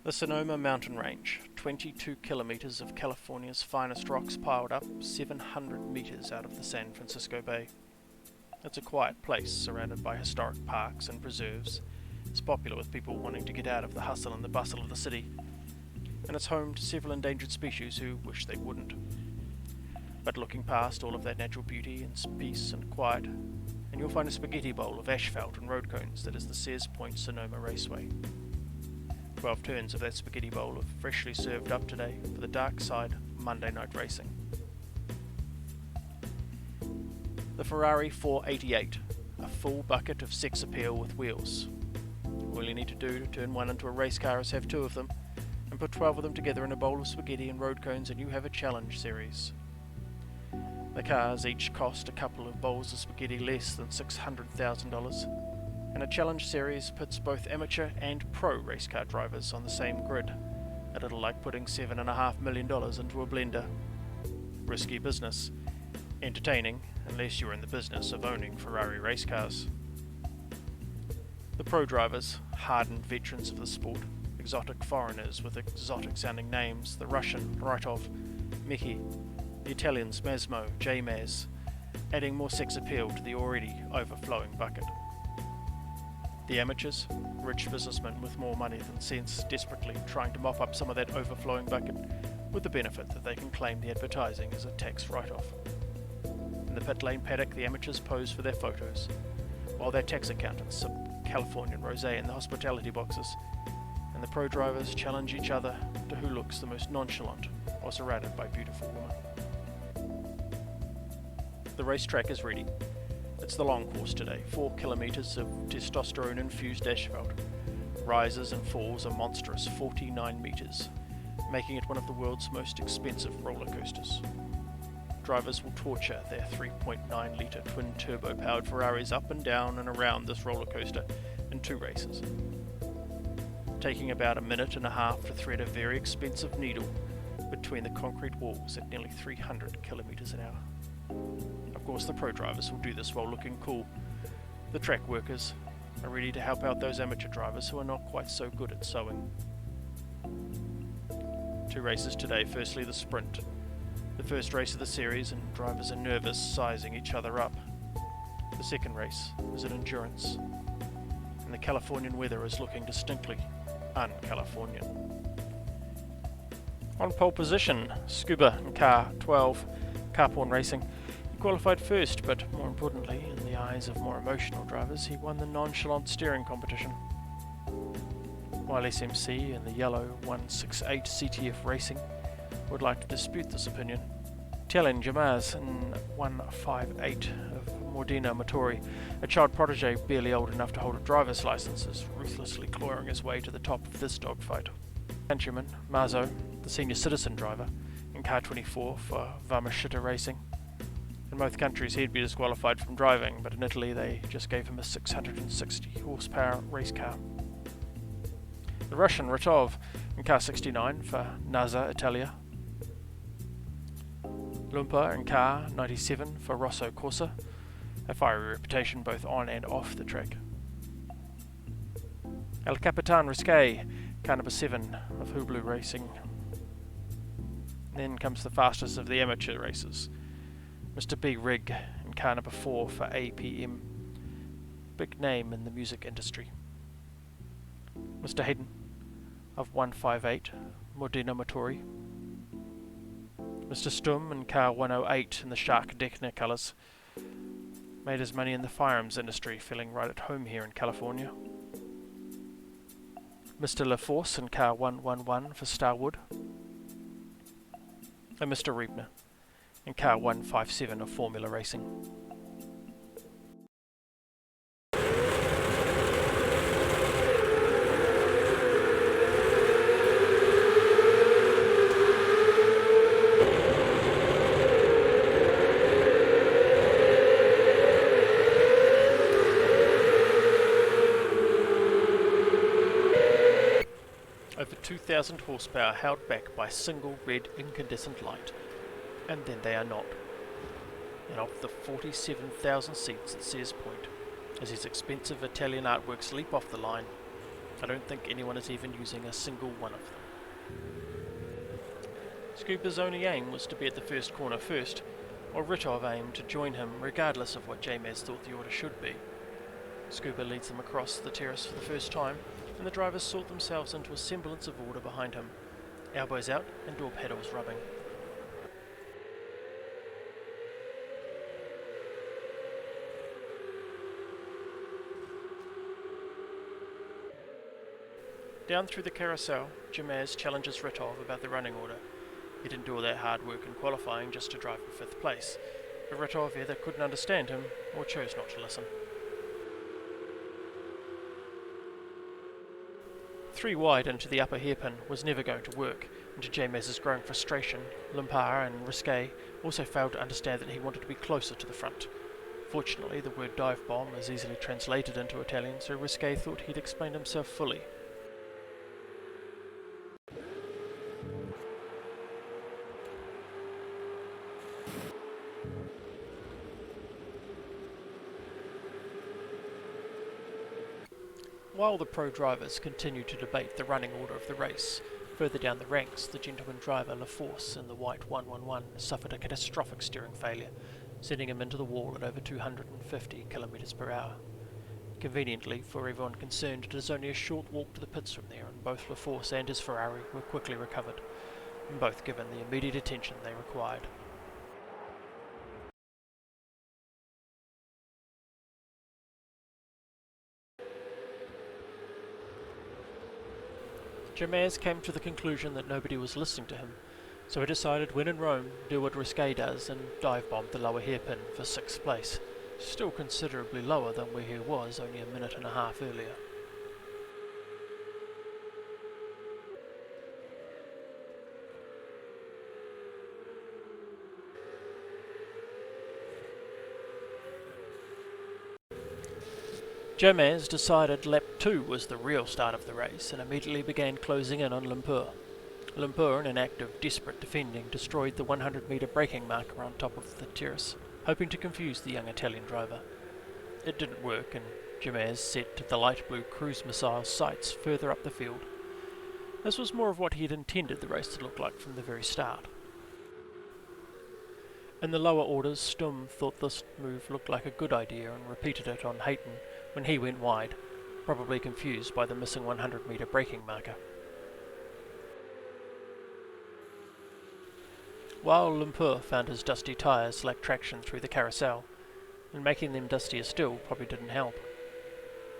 The Sonoma mountain range, 22 kilometers of California's finest rocks piled up 700 meters out of the San Francisco Bay. It's a quiet place surrounded by historic parks and preserves. It's popular with people wanting to get out of the hustle and the bustle of the city, and it's home to several endangered species who wish they wouldn't. But looking past all of that natural beauty and peace and quiet, and you'll find a spaghetti bowl of asphalt and road cones that is the Sears Point Sonoma Raceway. 12 turns of that spaghetti bowl are freshly served up today for the dark side Monday night racing. The Ferrari 488, a full bucket of sex appeal with wheels. All you need to do to turn one into a race car is have two of them, and put 12 of them together in a bowl of spaghetti and road cones and you have a challenge series. The cars each cost a couple of bowls of spaghetti less than $600,000, and a challenge series puts both amateur and pro race car drivers on the same grid, a little like putting $7.5 million into a blender. Risky business. Entertaining, unless you're in the business of owning Ferrari race cars. The pro drivers, hardened veterans of the sport, exotic foreigners with exotic sounding names, the Russian Rytov, Mickey, the Italians Masmo, J-Maz, adding more sex appeal to the already overflowing bucket. The amateurs, rich businessmen with more money than sense, desperately trying to mop up some of that overflowing bucket, with the benefit that they can claim the advertising as a tax write-off. In the pit lane paddock, the amateurs pose for their photos, while their tax accountants sip Californian rosé in the hospitality boxes, and the pro drivers challenge each other to who looks the most nonchalant or surrounded by beautiful women. The racetrack is ready. It's the long course today, 4 kilometers of testosterone-infused asphalt. Rises and falls a monstrous 49 meters, making it one of the world's most expensive roller coasters. Drivers will torture their 3.9-litre twin-turbo-powered Ferraris up and down and around this roller coaster in 2 races, taking about a minute and a half to thread a very expensive needle between the concrete walls at nearly 300 kilometers an hour. Of course, the pro drivers will do this while looking cool. The track workers are ready to help out those amateur drivers who are not quite so good at sewing. 2 races today. Firstly, the sprint. The first race of the series, and drivers are nervous, sizing each other up. The second race is an endurance, and the Californian weather is looking distinctly un-Californian. On pole position, Scuba in car 12, Carporn Racing. He qualified first, but more importantly, in the eyes of more emotional drivers, he won the nonchalant steering competition. While SMC and the yellow 168 CTF Racing would like to dispute this opinion, Telen Jamaz in 158 of Modena Motori, a child protege barely old enough to hold a driver's license, is ruthlessly clawing his way to the top of this dogfight. Countryman Mazo, the senior citizen driver, in car 24 for Vamashita Racing. In both countries he'd be disqualified from driving, but in Italy they just gave him a 660 horsepower race car. The Russian Rytov in car 69 for NASA Italia. Lumpa in car 97 for Rosso Corsa, a fiery reputation both on and off the track. El Capitan Risque, car number 7 of Hublu Racing. Then comes the fastest of the amateur races, Mr. B. Rig in car number 4 for APM, big name in the music industry. Mr. Hayden of 158, Modena Motori. Mr. Stu M in car 108 in the Shark Deckner colours. Made his money in the firearms industry, feeling right at home here in California. Mr. LaForce in car 111 for Starwood. And Mr. Riebner in car 157 of Formula Racing. Over 2,000 horsepower held back by single red incandescent light, and then they are not. And of the 47,000 seats at Sears Point, as his expensive Italian artworks leap off the line, I don't think anyone is even using a single one of them. Scuba's only aim was to be at the first corner first, while Ritov aimed to join him regardless of what James thought the order should be. Scuba leads them across the terrace for the first time, and the drivers sort themselves into a semblance of order behind him, elbows out and door pedals rubbing. Down through the carousel, James challenges Ritov about the running order. He didn't do all that hard work in qualifying just to drive in 5th place, but Ritov either couldn't understand him or chose not to listen. 3 wide into the upper hairpin was never going to work, and to James's growing frustration, Limpar and Risqué also failed to understand that he wanted to be closer to the front. Fortunately, the word dive bomb is easily translated into Italian, so Risqué thought he'd explained himself fully. While the pro drivers continued to debate the running order of the race, further down the ranks, the gentleman driver LaForce in the white 111 suffered a catastrophic steering failure, sending him into the wall at over 250 km per hour. Conveniently, for everyone concerned, it is only a short walk to the pits from there, and both LaForce and his Ferrari were quickly recovered, and both given the immediate attention they required. James came to the conclusion that nobody was listening to him, so he decided when in Rome, do what Risqué does and dive-bombed the lower hairpin for 6th place, still considerably lower than where he was only a minute and a half earlier. James decided lap 2 was the real start of the race and immediately began closing in on Limpur. Limpur, in an act of desperate defending, destroyed the 100-metre braking marker on top of the terrace, hoping to confuse the young Italian driver. It didn't work, and James set the light blue cruise missile sights further up the field. This was more of what he had intended the race to look like from the very start. In the lower orders, Stu M thought this move looked like a good idea and repeated it on Hayton when he went wide, probably confused by the missing 100-metre braking marker. While Limpur found his dusty tyres lacked traction through the carousel, and making them dustier still probably didn't help.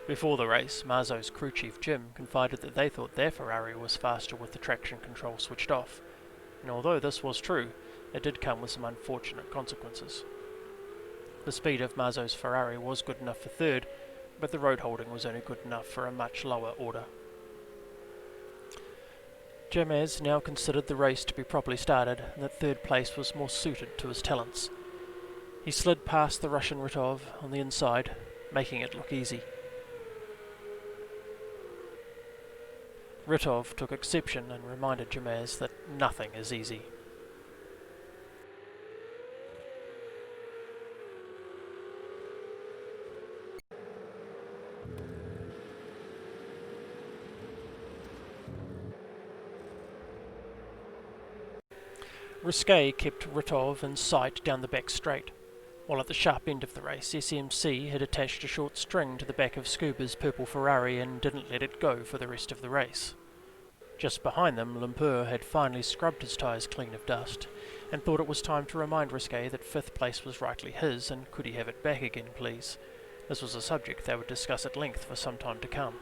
Before the race, Mazzo's crew chief Jim confided that they thought their Ferrari was faster with the traction control switched off, and although this was true, it did come with some unfortunate consequences. The speed of Mazzo's Ferrari was good enough for 3rd, but the road holding was only good enough for a much lower order. James now considered the race to be properly started, and that 3rd place was more suited to his talents. He slid past the Russian Ritov on the inside, making it look easy. Ritov took exception and reminded James that nothing is easy. Risqué kept Ritov in sight down the back straight, while at the sharp end of the race SMC had attached a short string to the back of Scuba's purple Ferrari and didn't let it go for the rest of the race. Just behind them, Limpur had finally scrubbed his tyres clean of dust, and thought it was time to remind Risqué that 5th place was rightly his, and could he have it back again, please. This was a subject they would discuss at length for some time to come.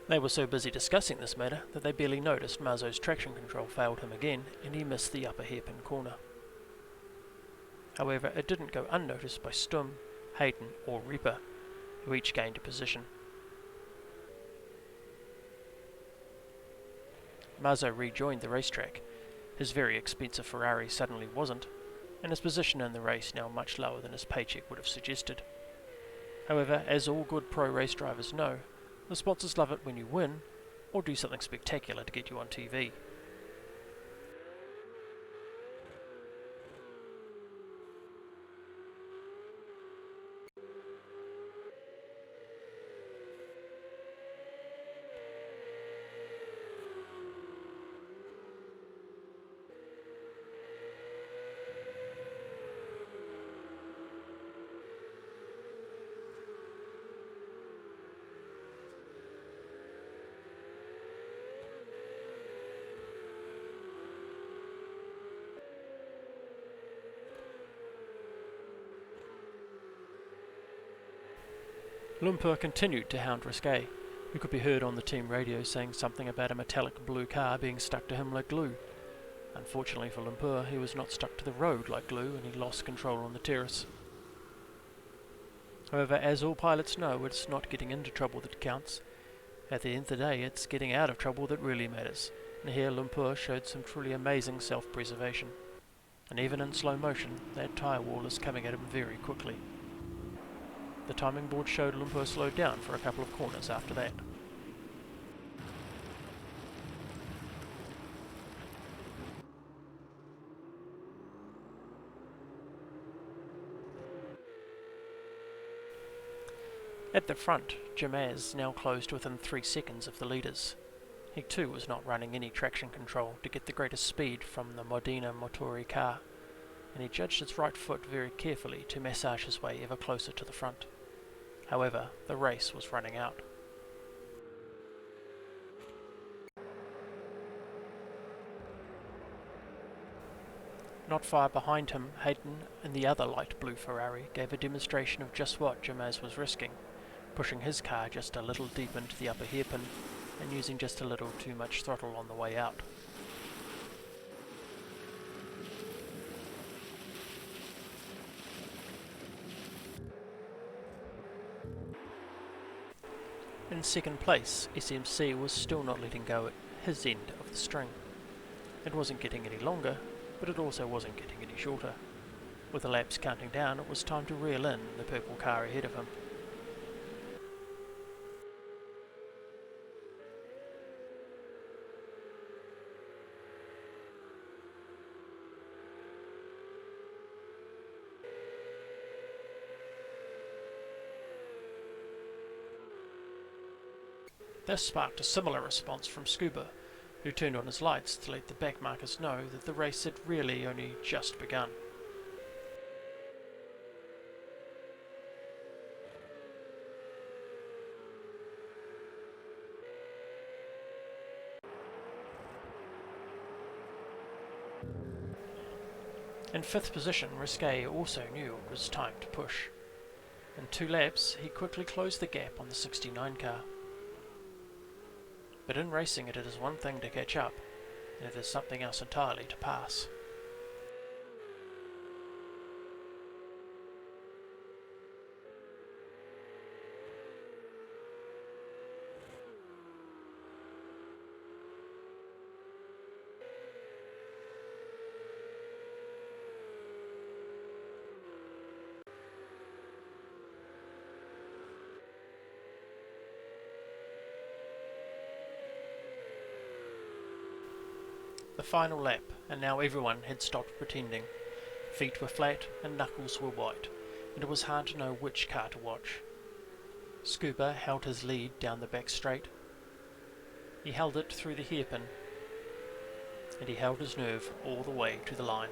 They were so busy discussing this matter that they barely noticed Mazzo's traction control failed him again and he missed the upper hairpin corner. However, it didn't go unnoticed by Stu M, Hayton or Reaper, who each gained a position. Mazzo rejoined the racetrack. His very expensive Ferrari suddenly wasn't, and his position in the race now much lower than his paycheck would have suggested. However, as all good pro race drivers know, the sponsors love it when you win, or do something spectacular to get you on TV. Lumpur continued to hound Risquet, who could be heard on the team radio saying something about a metallic blue car being stuck to him like glue. Unfortunately for Lumpur, he was not stuck to the road like glue and he lost control on the terrace. However, as all pilots know, it's not getting into trouble that counts. At the end of the day, it's getting out of trouble that really matters, and here Lumpur showed some truly amazing self-preservation. And even in slow motion, that tyre wall is coming at him very quickly. The timing board showed Lumpur slowed down for a couple of corners after that. At the front, James now closed within 3 seconds of the leaders. He too was not running any traction control to get the greatest speed from the Modena Motori car, and he judged his right foot very carefully to massage his way ever closer to the front. However, the race was running out. Not far behind him, Hayden in the other light blue Ferrari gave a demonstration of just what James was risking, pushing his car just a little deep into the upper hairpin and using just a little too much throttle on the way out. In second place, SMC was still not letting go at his end of the string. It wasn't getting any longer, but it also wasn't getting any shorter. With the laps counting down, it was time to reel in the purple car ahead of him. This sparked a similar response from Scuba, who turned on his lights to let the backmarkers know that the race had really only just begun. In 5th position, Risquet also knew it was time to push. In 2 laps, he quickly closed the gap on the 69 car. But in racing it is one thing to catch up, and it is something else entirely to pass. The final lap, and now everyone had stopped pretending. Feet were flat and knuckles were white, and it was hard to know which car to watch. Scuba held his lead down the back straight. He held it through the hairpin, and he held his nerve all the way to the line.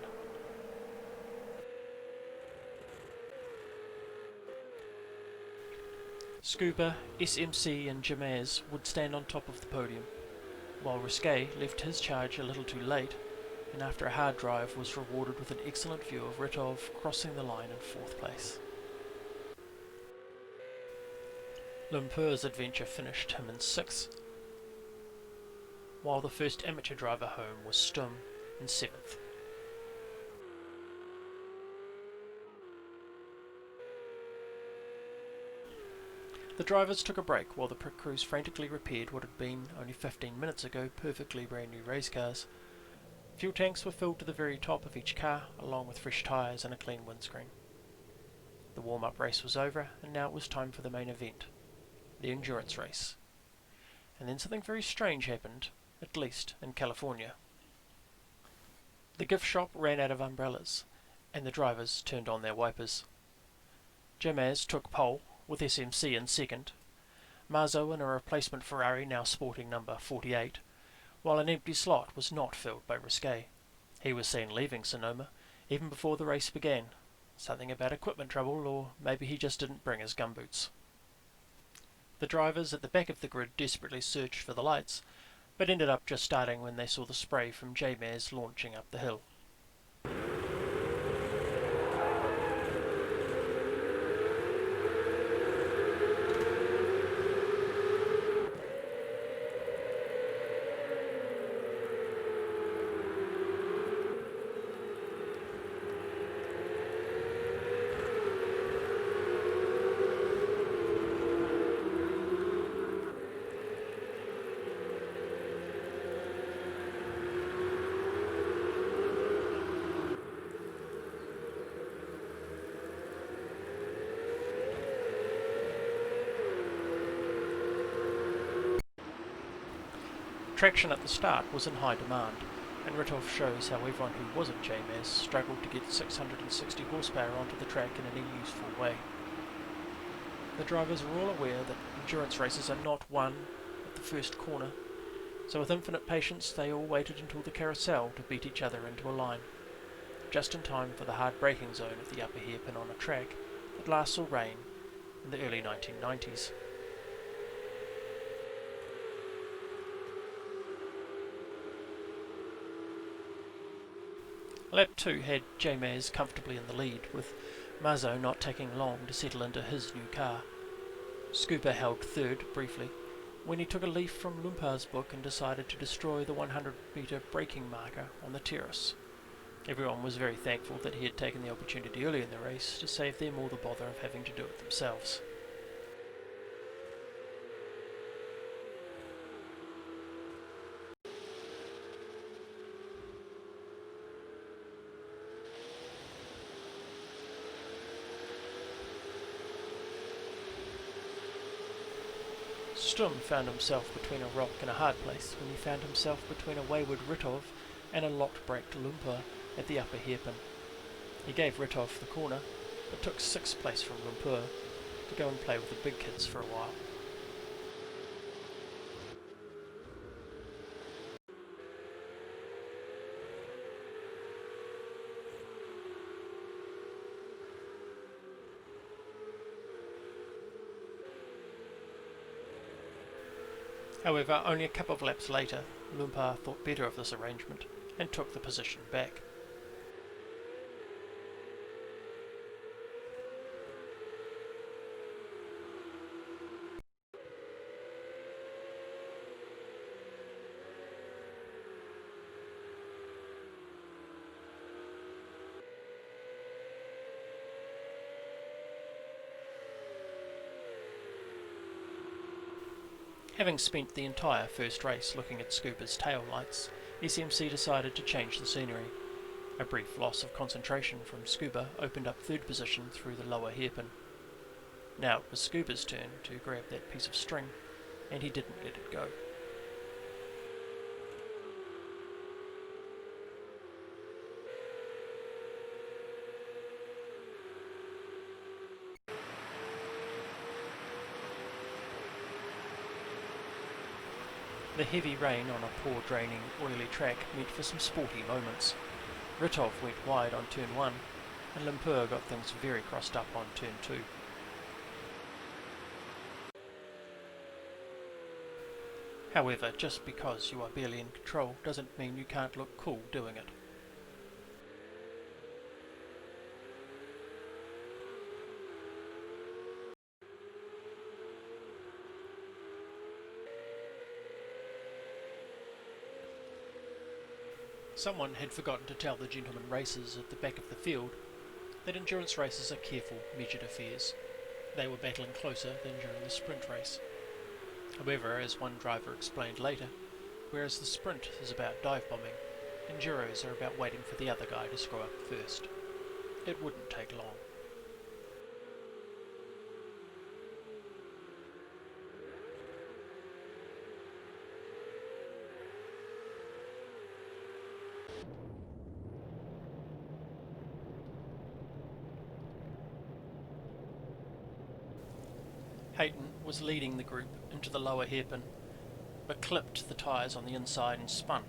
Scuba, SMC and James would stand on top of the podium, while Risquet left his charge a little too late, and after a hard drive was rewarded with an excellent view of Ritov crossing the line in 4th place. Lumpur's adventure finished him in 6th, while the first amateur driver home was Stu M in 7th. The drivers took a break while the pit crews frantically repaired what had been, only 15 minutes ago, perfectly brand new race cars. Fuel tanks were filled to the very top of each car, along with fresh tyres and a clean windscreen. The warm-up race was over, and now it was time for the main event, the endurance race. And then something very strange happened, at least in California. The gift shop ran out of umbrellas, and the drivers turned on their wipers. James took pole, with SMC in second, Marzo in a replacement Ferrari now sporting number 48, while an empty slot was not filled by Risquet. He was seen leaving Sonoma, even before the race began. Something about equipment trouble, or maybe he just didn't bring his gumboots. The drivers at the back of the grid desperately searched for the lights, but ended up just starting when they saw the spray from J-Maz launching up the hill. Traction at the start was in high demand, and Ritov shows how everyone who wasn't J-Maz struggled to get 660 horsepower onto the track in any useful way. The drivers were all aware that endurance races are not won at the first corner, so with infinite patience they all waited until the carousel to beat each other into a line, just in time for the hard braking zone of the upper hairpin on a track that last saw rain in the early 1990s. Lap 2 had J-Maz comfortably in the lead, with Marzo not taking long to settle into his new car. Scuba held third briefly, when he took a leaf from Lumpar's book and decided to destroy the 100-metre braking marker on the terrace. Everyone was very thankful that he had taken the opportunity early in the race to save them all the bother of having to do it themselves. Stu M found himself between a rock and a hard place when he found himself between a wayward Ritov and a locked-braked Lumpur at the upper hairpin. He gave Ritov the corner, but took 6th place from Lumpur to go and play with the big kids for a while. However, only a couple of laps later, Lumpur thought better of this arrangement and took the position back. Having spent the entire first race looking at Scuba's tail lights, SMC decided to change the scenery. A brief loss of concentration from Scuba opened up third position through the lower hairpin. Now it was Scuba's turn to grab that piece of string, and he didn't let it go. The heavy rain on a poor draining, oily track meant for some sporty moments. Ritov went wide on turn 1, and Lumpur got things very crossed up on turn 2. However, just because you are barely in control doesn't mean you can't look cool doing it. Someone had forgotten to tell the gentlemen racers at the back of the field that endurance races are careful, measured affairs. They were battling closer than during the sprint race. However, as one driver explained later, whereas the sprint is about dive bombing, enduros are about waiting for the other guy to screw up first. It wouldn't take long. Hayton was leading the group into the lower hairpin, but clipped the tyres on the inside and spun,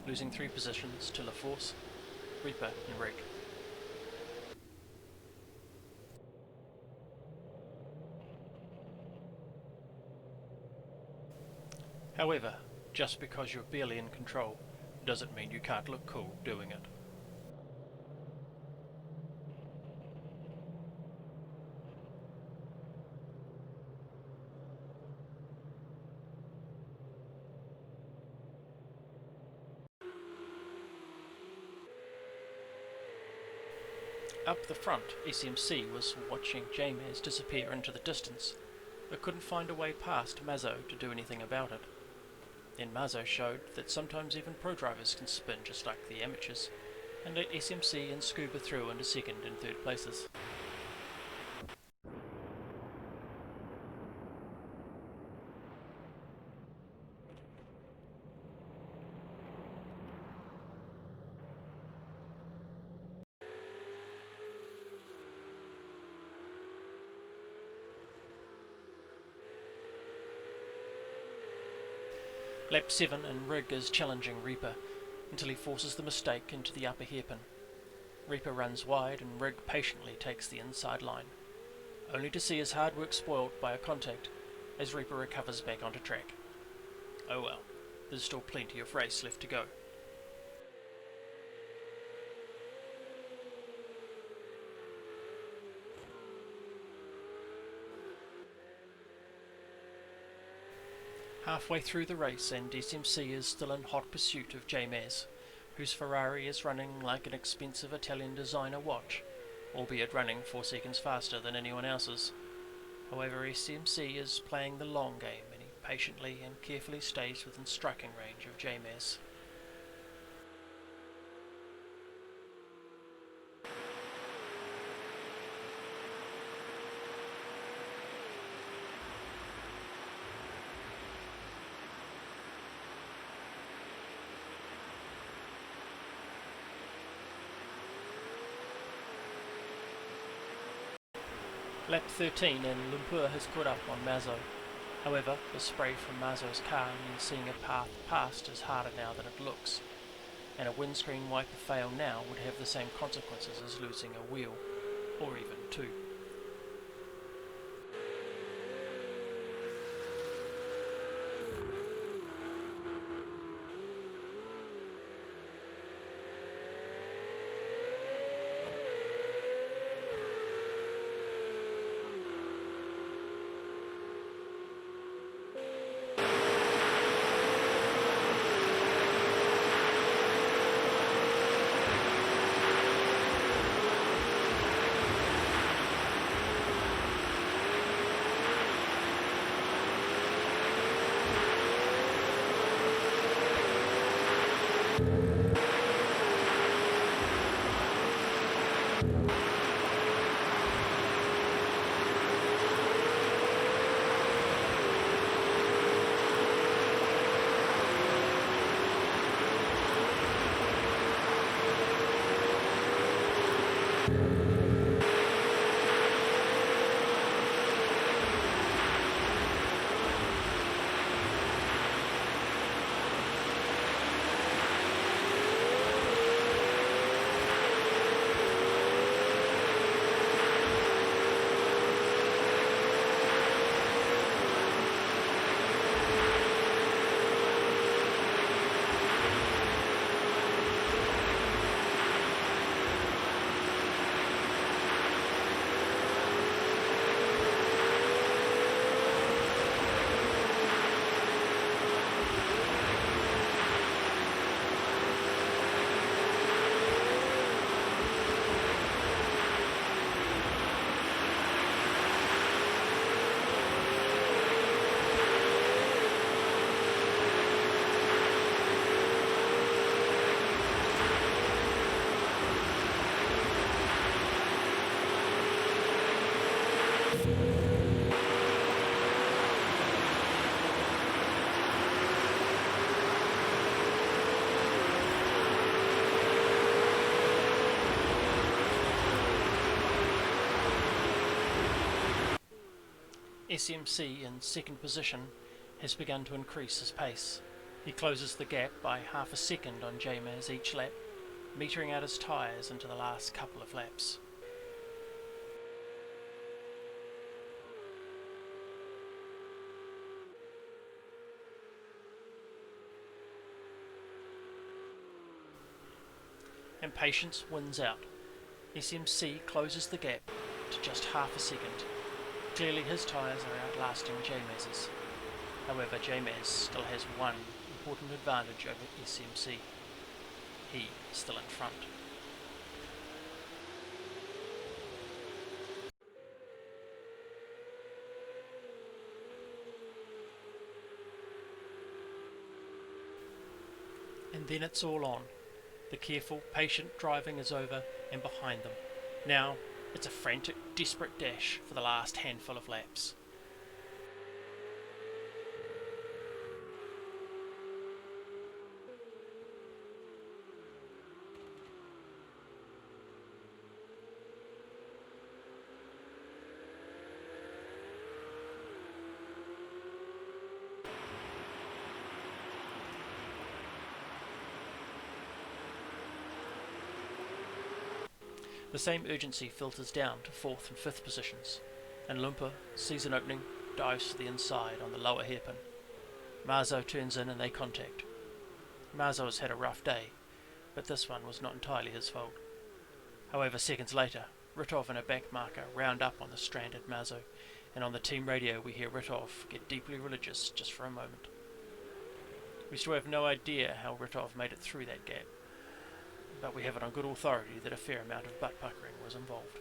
losing 3 positions to LaForce, Reaper and Rig. However, just because you're barely in control doesn't mean you can't look cool doing it. Up the front, SMC was watching James disappear into the distance, but couldn't find a way past Mazzo to do anything about it. Then Mazzo showed that sometimes even pro drivers can spin just like the amateurs, and let SMC and Scuba through into second and third places. Lap 7 and Rig is challenging Reaper until he forces the mistake into the upper hairpin. Reaper runs wide and Rig patiently takes the inside line, only to see his hard work spoiled by a contact as Reaper recovers back onto track. Oh well, there's still plenty of race left to go. Halfway through the race and SMC is still in hot pursuit of James, whose Ferrari is running like an expensive Italian designer watch, albeit running 4 seconds faster than anyone else's. However, SMC is playing the long game and he patiently and carefully stays within striking range of James. Lap 13 and Lumpur has caught up on Mazzo. However, the spray from Mazzo's car means seeing a path past is harder now than it looks, and a windscreen wiper fail now would have the same consequences as losing a wheel, or even 2. SMC in second position has begun to increase his pace. He closes the gap by half a second on J-Maz each lap, metering out his tyres into the last couple of laps. And patience wins out. SMC closes the gap to just half a second. Clearly his tyres are outlasting J-Maz's. However, J-Maz still has one important advantage over SMC. He is still in front. And then it's all on. The careful, patient driving is over and behind them. Now, it's a frantic, desperate dash for the last handful of laps. The same urgency filters down to 4th and 5th positions, and Lumpa, season opening, dives to the inside on the lower hairpin. Marzo turns in and they contact. Marzo has had a rough day, but this one was not entirely his fault. However, seconds later, Ritov and a back marker round up on the stranded Marzo, and on the team radio we hear Ritov get deeply religious just for a moment. We still have no idea how Ritov made it through that gap, but we have it on good authority that a fair amount of butt puckering was involved.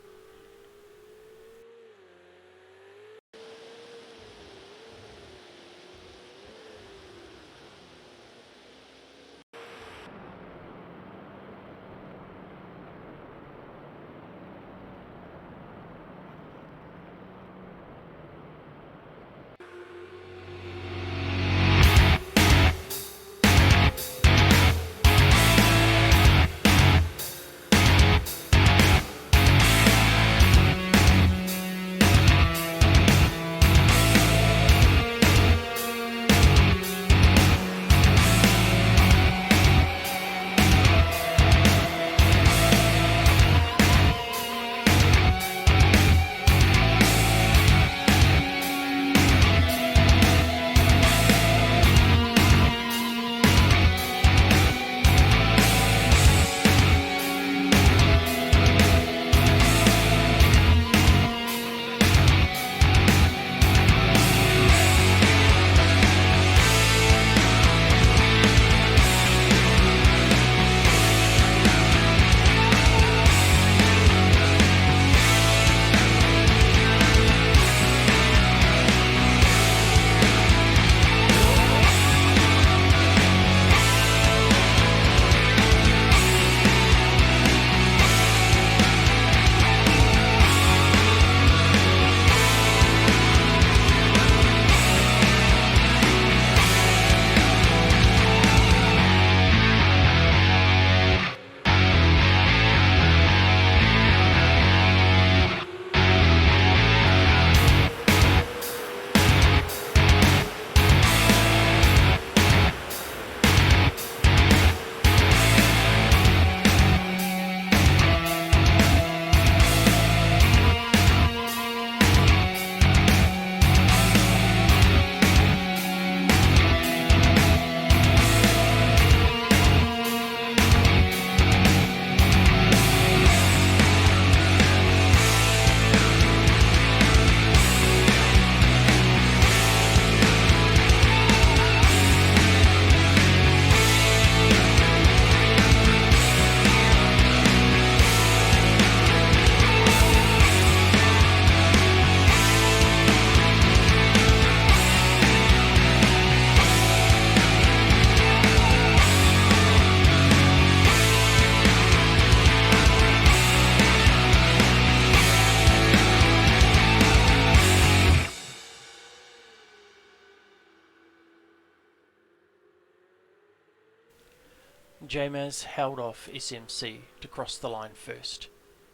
J-Maz held off SMC to cross the line first,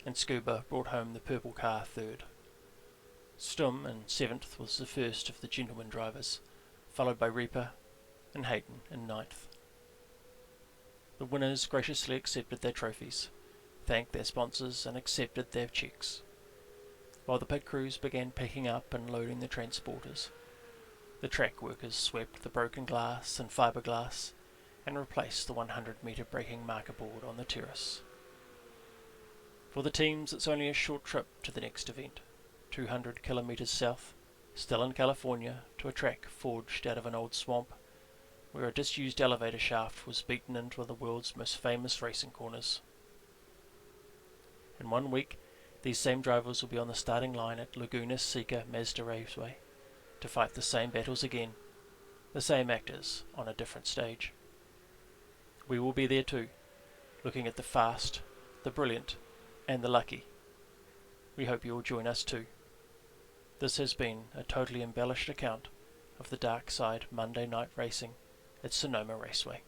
and Scuba brought home the purple car third. Stu M in 7th was the first of the gentleman drivers, followed by Reaper and Hayden in 9th. The winners graciously accepted their trophies, thanked their sponsors and accepted their cheques, while the pit crews began picking up and loading the transporters. The track workers swept the broken glass and fiberglass and replaced the 100-metre braking marker board on the terrace. For the teams, it's only a short trip to the next event, 200 kilometres south, still in California, to a track forged out of an old swamp, where a disused elevator shaft was beaten into one of the world's most famous racing corners. In 1 week, these same drivers will be on the starting line at Laguna Seca Mazda Raceway to fight the same battles again, the same actors on a different stage. We will be there too, looking at the fast, the brilliant, and the lucky. We hope you will join us too. This has been a totally embellished account of the dark side Monday night racing at Sonoma Raceway.